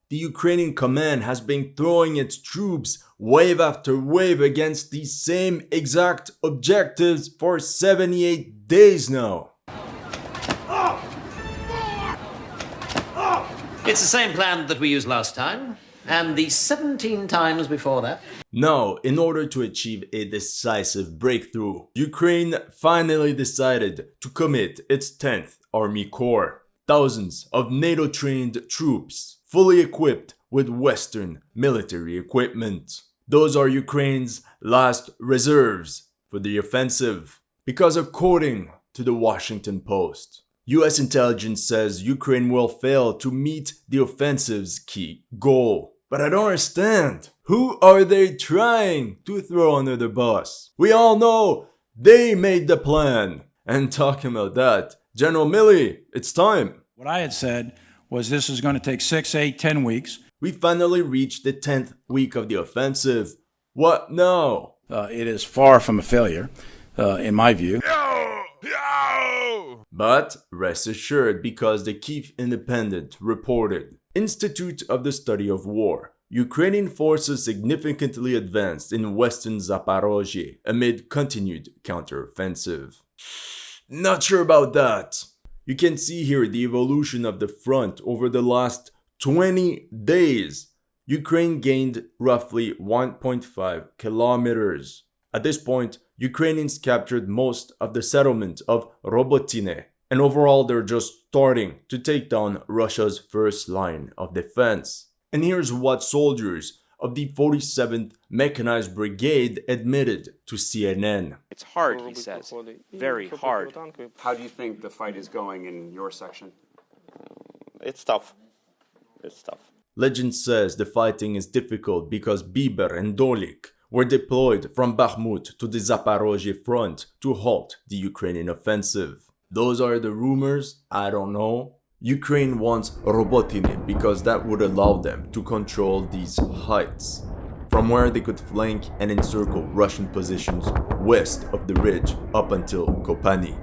The Ukrainian command has been throwing its troops wave after wave against these same exact objectives for 78 days now. It's the same plan that we used last time, and the 17 times before that. Now, in order to achieve a decisive breakthrough, Ukraine finally decided to commit its 10th Army Corps. Thousands of NATO-trained troops, fully equipped with Western military equipment. Those are Ukraine's last reserves for the offensive. Because according to the Washington Post, US intelligence says Ukraine will fail to meet the offensive's key goal. But I don't understand. Who are they trying to throw under the bus? We all know they made the plan. And talking about that, General Milley, it's time. What I had said was this is going to take 6, 8, 10 weeks. We finally reached the 10th week of the offensive. What now? It is far from a failure, in my view. But rest assured, because the Kyiv Independent reported, Institute of the Study of War, Ukrainian forces significantly advanced in western Zaporozhye amid continued counteroffensive. Not sure about that. You can see here the evolution of the front over the last 20 days. Ukraine gained roughly 1.5 kilometers. At this point, Ukrainians captured most of the settlement of Robotyne, and overall they're just starting to take down Russia's first line of defense. And here's what soldiers of the 47th Mechanized Brigade admitted to CNN. It's hard, he says. Very hard. How do you think the fight is going in your section? It's tough. It's tough. Legend says the fighting is difficult because Bieber and Dolik were deployed from Bakhmut to the Zaporozhye front to halt the Ukrainian offensive. Those are the rumors, I don't know. Ukraine wants Robotyne because that would allow them to control these heights, from where they could flank and encircle Russian positions west of the ridge up until Kopani.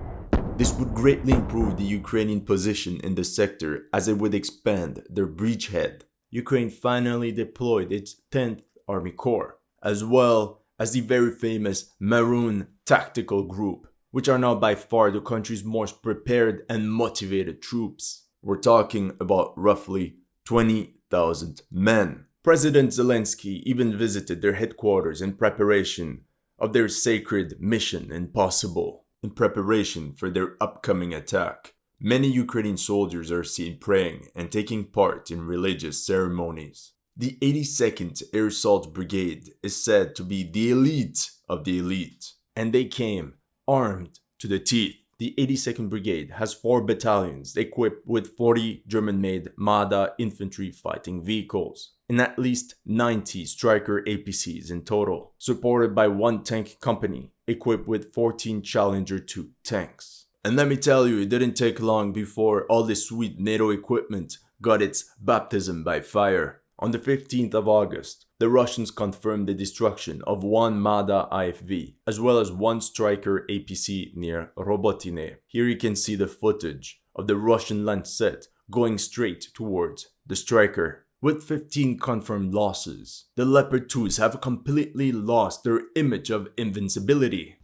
This would greatly improve the Ukrainian position in the sector as it would expand their bridgehead. Ukraine finally deployed its 10th Army Corps, as well as the very famous Marun Tactical Group, which are now by far the country's most prepared and motivated troops. We're talking about roughly 20,000 men. President Zelensky even visited their headquarters in preparation of their sacred mission impossible, in preparation for their upcoming attack. Many Ukrainian soldiers are seen praying and taking part in religious ceremonies. The 82nd Air Assault Brigade is said to be the elite of the elite, and they came armed to the teeth. The 82nd Brigade has 4 battalions equipped with 40 German-made Marder infantry fighting vehicles, and at least 90 Striker APCs in total, supported by 1 tank company equipped with 14 Challenger 2 tanks. And let me tell you, it didn't take long before all this sweet NATO equipment got its baptism by fire. On the 15th of August, the Russians confirmed the destruction of 1 Marder IFV, as well as 1 Striker APC near Robotyne. Here you can see the footage of the Russian Lancet going straight towards the Striker. With 15 confirmed losses, the Leopard 2s have completely lost their image of invincibility.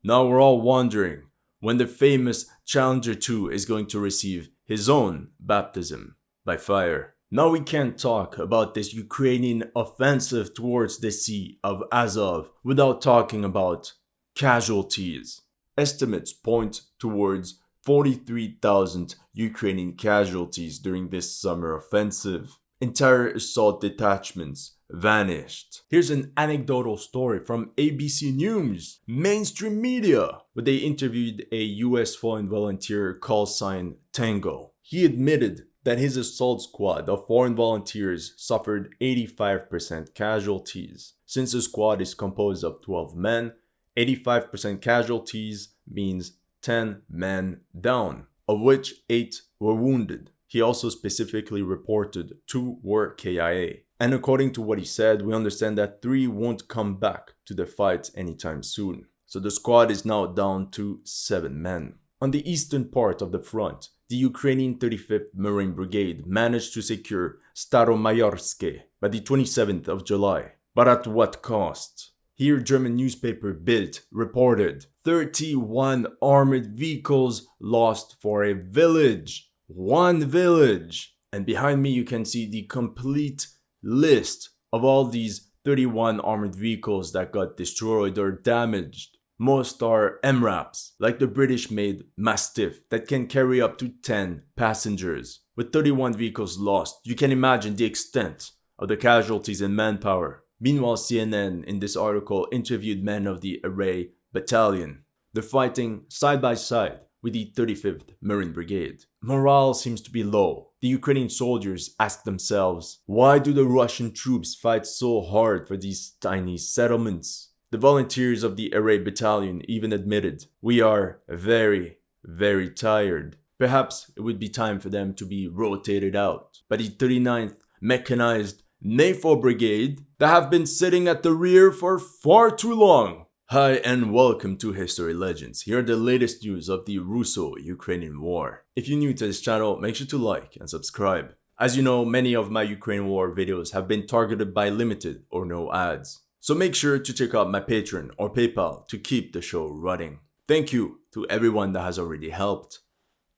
Now we're all wondering when the famous Challenger 2 is going to receive his own baptism by fire. Now we can't talk about this Ukrainian offensive towards the Sea of Azov without talking about casualties. Estimates point towards 43,000 Ukrainian casualties during this summer offensive. Entire assault detachments vanished. Here's an anecdotal story from ABC News, mainstream media, where they interviewed a US foreign volunteer call sign Tango. He admitted that his assault squad of foreign volunteers suffered 85% casualties. Since the squad is composed of 12 men, 85% casualties means 10 men down, of which 8 were wounded. He also specifically reported 2 were KIA. And according to what he said, we understand that 3 won't come back to the fight anytime soon. So the squad is now down to 7 men. On the eastern part of the front, the Ukrainian 35th Marine Brigade managed to secure Staromayorsk by the 27th of July. But at what cost? Here, German newspaper Bild reported 31 armored vehicles lost for a village. One village! And behind me you can see the complete list of all these 31 armored vehicles that got destroyed or damaged. Most are MRAPs, like the British-made Mastiff that can carry up to 10 passengers. With 31 vehicles lost, you can imagine the extent of the casualties and manpower. Meanwhile, CNN in this article interviewed men of the Array Battalion. They're fighting side by side with the 35th Marine Brigade. Morale seems to be low. The Ukrainian soldiers ask themselves, why do the Russian troops fight so hard for these tiny settlements? The volunteers of the Array Battalion even admitted, we are very, very tired. Perhaps it would be time for them to be rotated out by the 39th Mechanized NATO Brigade that have been sitting at the rear for far too long. Hi and welcome to History Legends. Here are the latest news of the Russo-Ukrainian War. If you're new to this channel, make sure to like and subscribe. As you know, many of my Ukraine War videos have been targeted by limited or no ads. So make sure to check out my Patreon or PayPal to keep the show running. Thank you to everyone that has already helped.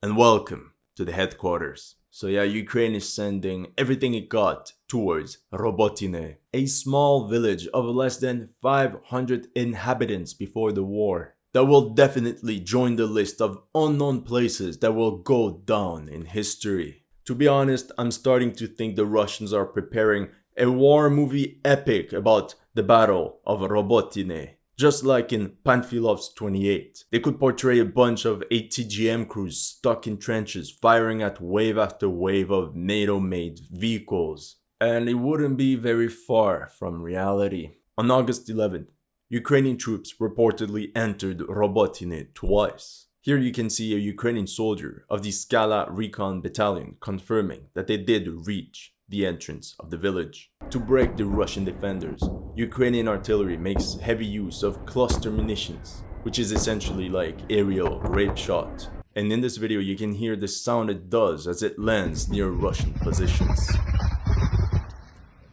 And welcome to the headquarters. So yeah, Ukraine is sending everything it got towards Robotyne, a small village of less than 500 inhabitants before the war, that will definitely join the list of unknown places that will go down in history. To be honest, I'm starting to think the Russians are preparing a war movie epic about the Battle of Robotine. Just like in Panfilov's 28, they could portray a bunch of ATGM crews stuck in trenches firing at wave after wave of NATO-made vehicles. And it wouldn't be very far from reality. On August 11th, Ukrainian troops reportedly entered Robotyne twice. Here you can see a Ukrainian soldier of the Skala Recon Battalion confirming that they did reach the entrance of the village. To break the Russian defenders, Ukrainian artillery makes heavy use of cluster munitions, which is essentially like aerial grape shot. And in this video you can hear the sound it does as it lands near Russian positions.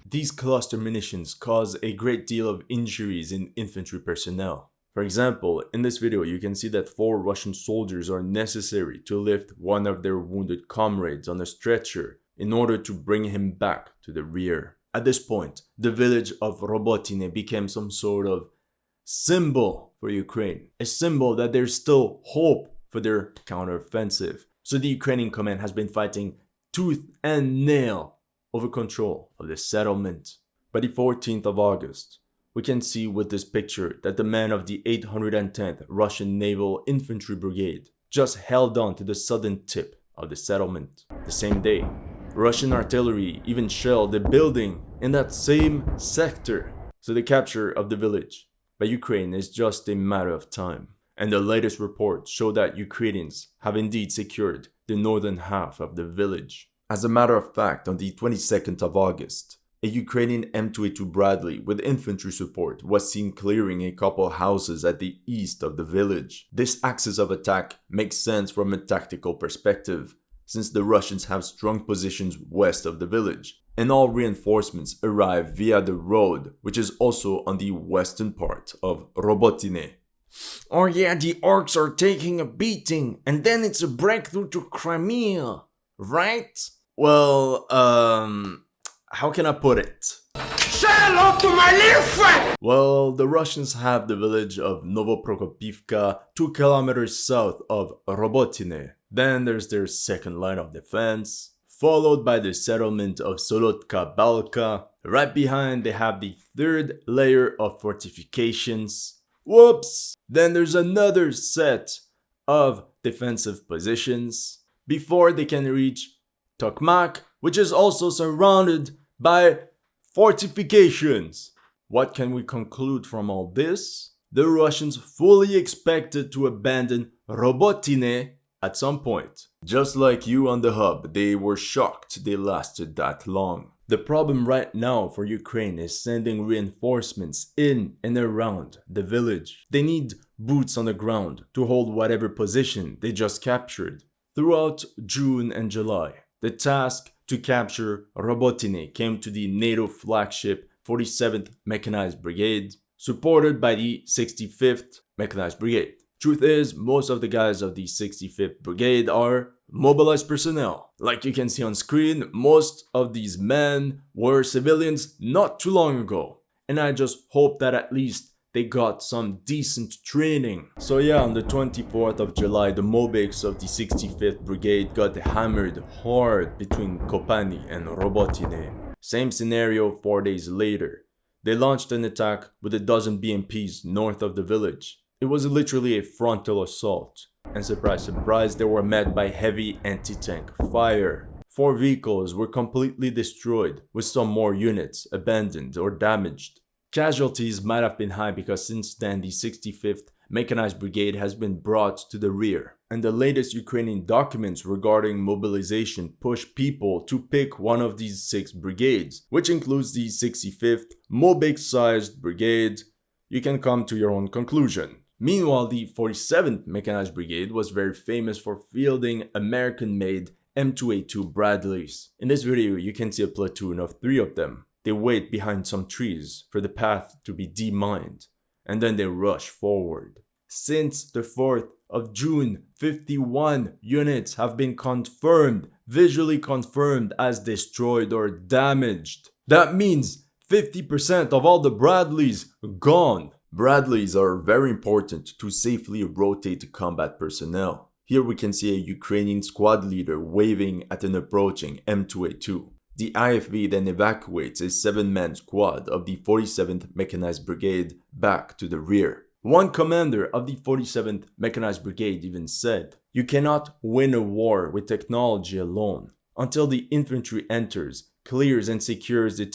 These cluster munitions cause a great deal of injuries in infantry personnel. For example, in this video you can see that 4 Russian soldiers are necessary to lift one of their wounded comrades on a stretcher in order to bring him back to the rear. At this point, the village of Robotyne became some sort of symbol for Ukraine. A symbol that there's still hope for their counteroffensive. So the Ukrainian command has been fighting tooth and nail over control of the settlement. By the 14th of August, we can see with this picture that the men of the 810th Russian Naval Infantry Brigade just held on to the southern tip of the settlement. The same day, Russian artillery even shelled a building in that same sector. So the capture of the village by Ukraine is just a matter of time. And the latest reports show that Ukrainians have indeed secured the northern half of the village. As a matter of fact, on the 22nd of August, a Ukrainian M2A2 Bradley with infantry support was seen clearing a couple houses at the east of the village. This axis of attack makes sense from a tactical perspective, since the Russians have strong positions west of the village, and all reinforcements arrive via the road, which is also on the western part of Robotyne. Oh yeah, the orcs are taking a beating, and then it's a breakthrough to Crimea, right? Well, how can I put it? Say hello to my little friend! Well, the Russians have the village of Novoprokopivka 2 kilometers south of Robotyne. Then there's their second line of defense, followed by the settlement of Solotka Balka. Right behind they have the third layer of fortifications. Whoops! Then there's another set of defensive positions before they can reach Tokmak, which is also surrounded by fortifications. What can we conclude from all this? The Russians fully expected to abandon Robotyne at some point. Just like you on the hub, they were shocked they lasted that long. The problem right now for Ukraine is sending reinforcements in and around the village. They need boots on the ground to hold whatever position they just captured. Throughout June and July, the task to capture Robotyne came to the NATO flagship 47th Mechanized Brigade, supported by the 65th Mechanized Brigade. Truth is, most of the guys of the 65th Brigade are mobilized personnel. Like you can see on screen, most of these men were civilians not too long ago. And I just hope that at least they got some decent training. So yeah, on the 24th of July, the Mobics of the 65th Brigade got hammered hard between Kopani and Robotyne. Same scenario 4 days later. They launched an attack with a dozen BMPs north of the village. It was literally a frontal assault. And surprise, surprise, they were met by heavy anti-tank fire. 4 vehicles were completely destroyed, with some more units abandoned or damaged. Casualties might have been high because since then the 65th Mechanized Brigade has been brought to the rear. And the latest Ukrainian documents regarding mobilization push people to pick one of these 6 brigades, which includes the 65th Mobic-sized brigade. You can come to your own conclusion. Meanwhile, the 47th Mechanized Brigade was very famous for fielding American-made M2A2 Bradleys. In this video, you can see a platoon of 3 of them. They wait behind some trees for the path to be demined, and then they rush forward. Since the 4th of June, 51 units have been visually confirmed as destroyed or damaged. That means 50% of all the Bradleys gone. Bradleys are very important to safely rotate combat personnel. Here we can see a Ukrainian squad leader waving at an approaching M2A2. The IFV then evacuates a 7-man squad of the 47th Mechanized Brigade back to the rear. One commander of the 47th Mechanized Brigade even said, "You cannot win a war with technology alone. Until the infantry enters, clears and secures the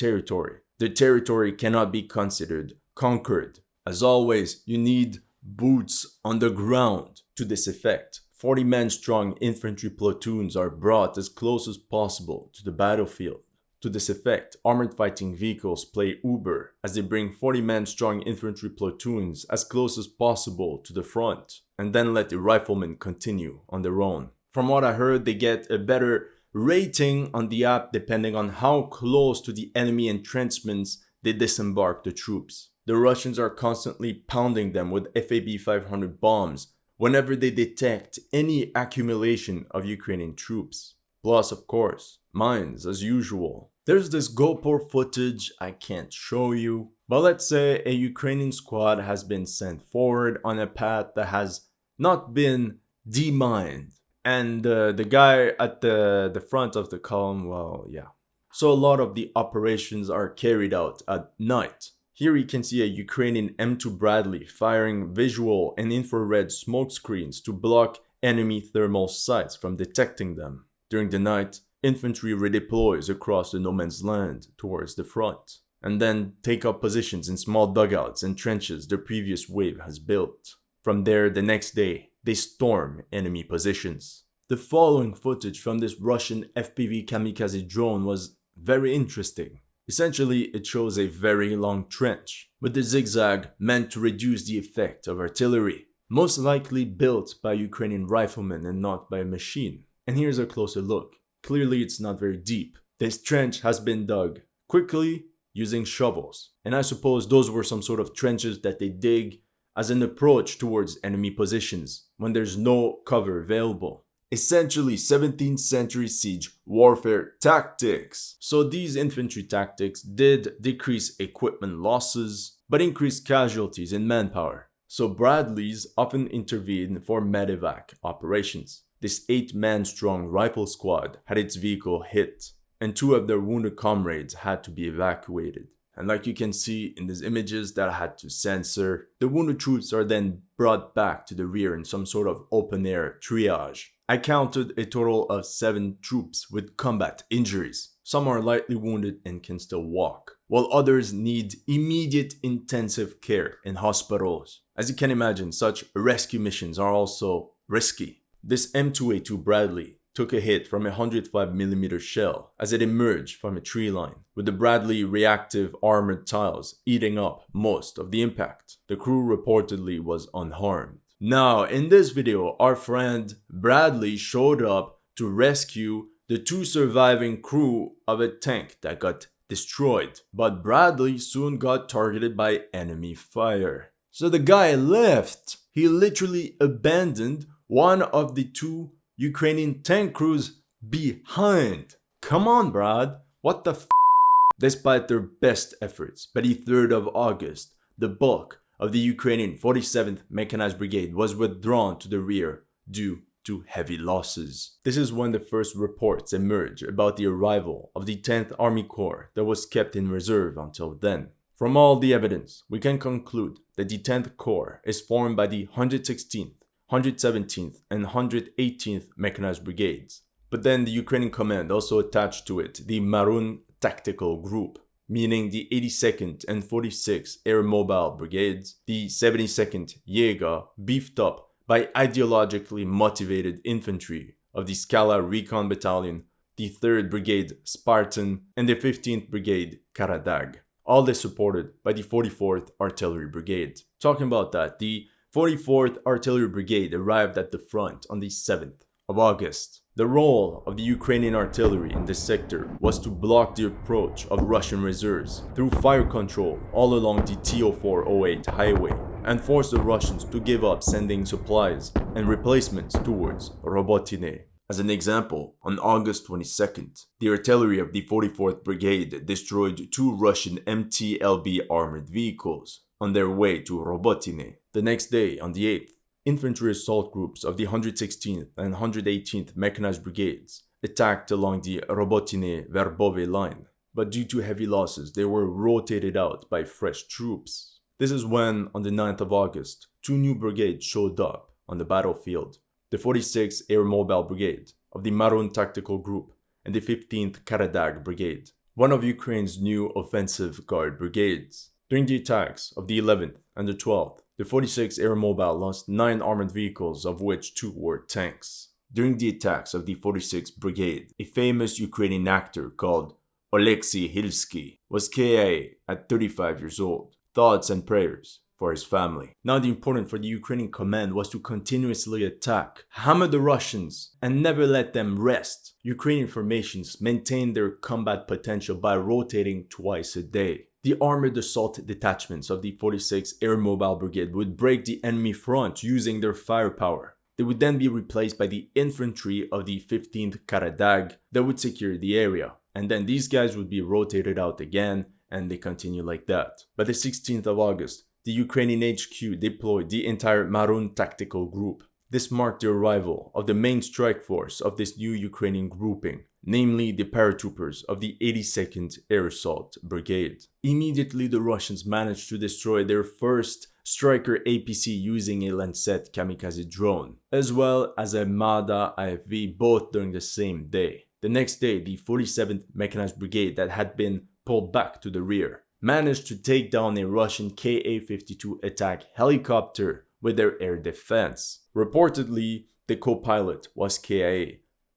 territory cannot be considered conquered. As always, you need boots on the ground." To this effect, 40-man strong infantry platoons are brought as close as possible to the battlefield. To this effect, armored fighting vehicles play Uber as they bring 40-man strong infantry platoons as close as possible to the front, and then let the riflemen continue on their own. From what I heard, they get a better rating on the app depending on how close to the enemy entrenchments they disembark the troops. The Russians are constantly pounding them with FAB 500 bombs whenever they detect any accumulation of Ukrainian troops. Plus, of course, mines as usual. There's this GoPro footage I can't show you, but let's say a Ukrainian squad has been sent forward on a path that has not been demined. And the guy at the front of the column, well, yeah. So a lot of the operations are carried out at night. Here you can see a Ukrainian M2 Bradley firing visual and infrared smoke screens to block enemy thermal sights from detecting them. During the night, infantry redeploys across the no man's land towards the front, and then take up positions in small dugouts and trenches the previous wave has built. From there, the next day, they storm enemy positions. The following footage from this Russian FPV kamikaze drone was very interesting. Essentially, it shows a very long trench, with the zigzag meant to reduce the effect of artillery, most likely built by Ukrainian riflemen and not by a machine. And here's a closer look. Clearly, it's not very deep. This trench has been dug quickly using shovels, and I suppose those were some sort of trenches that they dig as an approach towards enemy positions when there's no cover available. Essentially 17th century siege warfare tactics. So these infantry tactics did decrease equipment losses, but increased casualties in manpower. So Bradleys often intervene for medevac operations. This 8-man strong rifle squad had its vehicle hit, and 2 of their wounded comrades had to be evacuated. And like you can see in these images that I had to censor, the wounded troops are then brought back to the rear in some sort of open-air triage. I counted a total of 7 troops with combat injuries. Some are lightly wounded and can still walk, while others need immediate intensive care in hospitals. As you can imagine, such rescue missions are also risky. This M2A2 Bradley took a hit from a 105mm shell as it emerged from a tree line, with the Bradley reactive armored tiles eating up most of the impact. The crew reportedly was unharmed. Now, in this video, our friend Bradley showed up to rescue the 2 surviving crew of a tank that got destroyed. But Bradley soon got targeted by enemy fire. So the guy left. He literally abandoned one of the 2 Ukrainian tank crews behind. Come on, Brad. What the f? Despite their best efforts, by the 3rd of August, the bulk of the Ukrainian 47th Mechanized Brigade was withdrawn to the rear due to heavy losses. This is when the first reports emerged about the arrival of the 10th Army Corps that was kept in reserve until then. From all the evidence, we can conclude that the 10th Corps is formed by the 116th, 117th, and 118th Mechanized Brigades. But then the Ukrainian command also attached to it the Marun Tactical Group, meaning the 82nd and 46th Air Mobile Brigades, the 72nd Jaeger, beefed up by ideologically motivated infantry of the Skala Recon Battalion, the 3rd Brigade Spartan, and the 15th Brigade Karadag, all this supported by the 44th Artillery Brigade. Talking about that, the 44th Artillery Brigade arrived at the front on the 7th of August. The role of the Ukrainian artillery in this sector was to block the approach of Russian reserves through fire control all along the TO408 highway and force the Russians to give up sending supplies and replacements towards Robotyne. As an example, on August 22nd, the artillery of the 44th Brigade destroyed 2 Russian MT-LB armored vehicles on their way to Robotyne. The next day, on the 8th, infantry assault groups of the 116th and 118th Mechanized Brigades attacked along the Robotyne-Verbove line, but due to heavy losses, they were rotated out by fresh troops. This is when, on the 9th of August, 2 new brigades showed up on the battlefield. The 46th Air Mobile Brigade of the Marun Tactical Group and the 15th Karadag Brigade, one of Ukraine's new offensive guard brigades. During the attacks of the 11th and the 12th, the 46th Air Mobile lost 9 armored vehicles, of which 2 were tanks. During the attacks of the 46th Brigade, a famous Ukrainian actor called Oleksiy Hilsky was KIA at 35 years old. Thoughts and prayers for his family. Now the important for the Ukrainian command was to continuously attack, hammer the Russians, and never let them rest. Ukrainian formations maintained their combat potential by rotating twice a day. The armored assault detachments of the 46th Air Mobile Brigade would break the enemy front using their firepower. They would then be replaced by the infantry of the 15th Karadag that would secure the area. And then these guys would be rotated out again, and they continue like that. By the 16th of August, the Ukrainian HQ deployed the entire Marun Tactical Group. This marked the arrival of the main strike force of this new Ukrainian grouping, namely the paratroopers of the 82nd Air Assault Brigade. Immediately, the Russians managed to destroy their first Striker APC using a Lancet kamikaze drone, as well as a Mada IFV, both during the same day. The next day, the 47th Mechanized Brigade that had been pulled back to the rear managed to take down a Russian Ka-52 attack helicopter with their air defense. Reportedly, the co-pilot was KIA,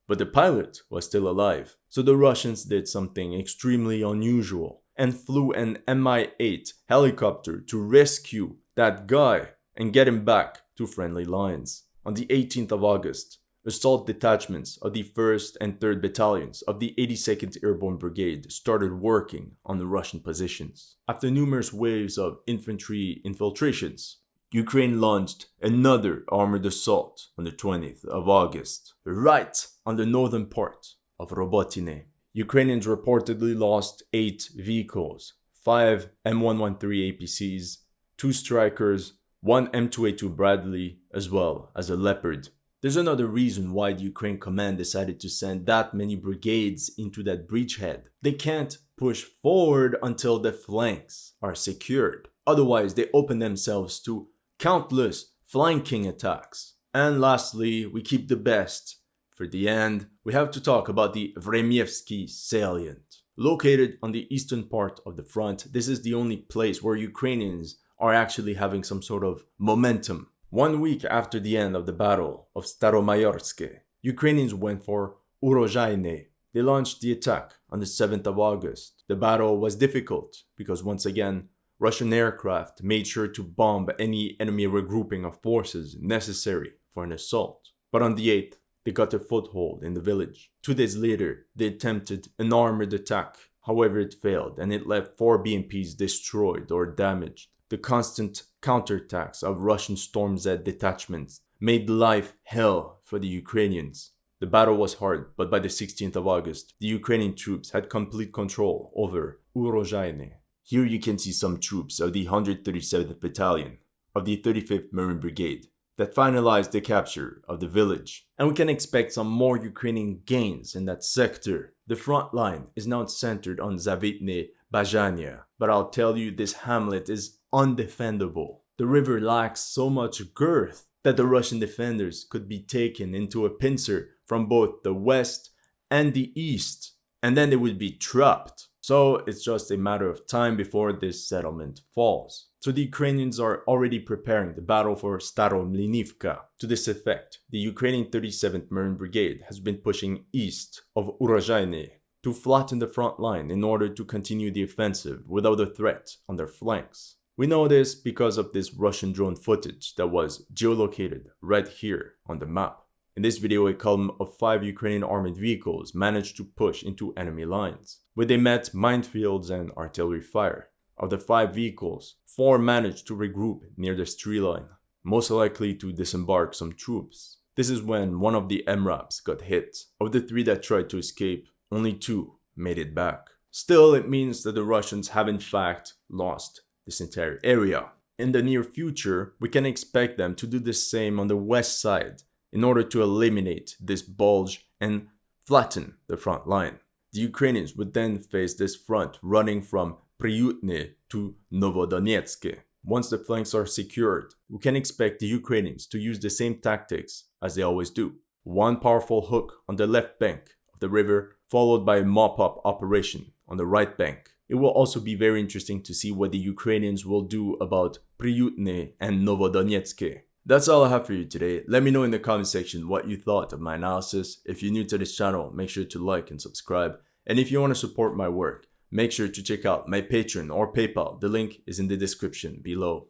but the pilot was still alive. So the Russians did something extremely unusual and flew an Mi-8 helicopter to rescue that guy and get him back to friendly lines. On the 18th of August, assault detachments of the 1st and 3rd Battalions of the 82nd Airborne Brigade started working on the Russian positions. After numerous waves of infantry infiltrations, Ukraine launched another armored assault on the 20th of August, right on the northern part of Robotyne. Ukrainians reportedly lost 8 vehicles, 5 M113 APCs, 2 Strikers, 1 M2A2 Bradley, as well as a Leopard. There's another reason why the Ukraine command decided to send that many brigades into that breachhead. They can't push forward until the flanks are secured. Otherwise, they open themselves to countless flanking attacks. And lastly, we keep the best for the end. We have to talk about the Vremievsky salient. Located on the eastern part of the front, this is the only place where Ukrainians are actually having some sort of momentum. 1 week after the end of the Battle of Staromayorsk, Ukrainians went for Urozhaine. They launched the attack on the 7th of August. The battle was difficult because once again, Russian aircraft made sure to bomb any enemy regrouping of forces necessary for an assault. But on the 8th, they got a foothold in the village. 2 days later, they attempted an armored attack. However, it failed, and it left 4 BMPs destroyed or damaged. The constant counterattacks of Russian Storm Z detachments made life hell for the Ukrainians. The battle was hard, but by the 16th of August, the Ukrainian troops had complete control over Robotyne. Here you can see some troops of the 137th Battalion of the 35th Marine Brigade that finalized the capture of the village. And we can expect some more Ukrainian gains in that sector. The front line is now centered on Zavitne Bajania, but I'll tell you, this hamlet is undefendable. The river lacks so much girth that the Russian defenders could be taken into a pincer from both the west and the east, and then they would be trapped. So it's just a matter of time before this settlement falls. So the Ukrainians are already preparing the battle for Staromlinivka. To this effect, the Ukrainian 37th Marine Brigade has been pushing east of Robotyne to flatten the front line in order to continue the offensive without a threat on their flanks. We know this because of this Russian drone footage that was geolocated right here on the map. In this video, a column of 5 Ukrainian armored vehicles managed to push into enemy lines, where they met minefields and artillery fire. Of the 5 vehicles, 4 managed to regroup near the tree line, most likely to disembark some troops. This is when one of the MRAPs got hit. Of the 3 that tried to escape, only 2 made it back. Still, it means that the Russians have in fact lost this entire area. In the near future, we can expect them to do the same on the west side in order to eliminate this bulge and flatten the front line. The Ukrainians would then face this front running from Priutne to Novodonetsk. Once the flanks are secured, we can expect the Ukrainians to use the same tactics as they always do. One powerful hook on the left bank of the river, followed by a mop-up operation on the right bank. It will also be very interesting to see what the Ukrainians will do about Priutne and Novodonetsk. That's all I have for you today. Let me know in the comment section what you thought of my analysis. If you're new to this channel, make sure to like and subscribe. And if you want to support my work, make sure to check out my Patreon or PayPal. The link is in the description below.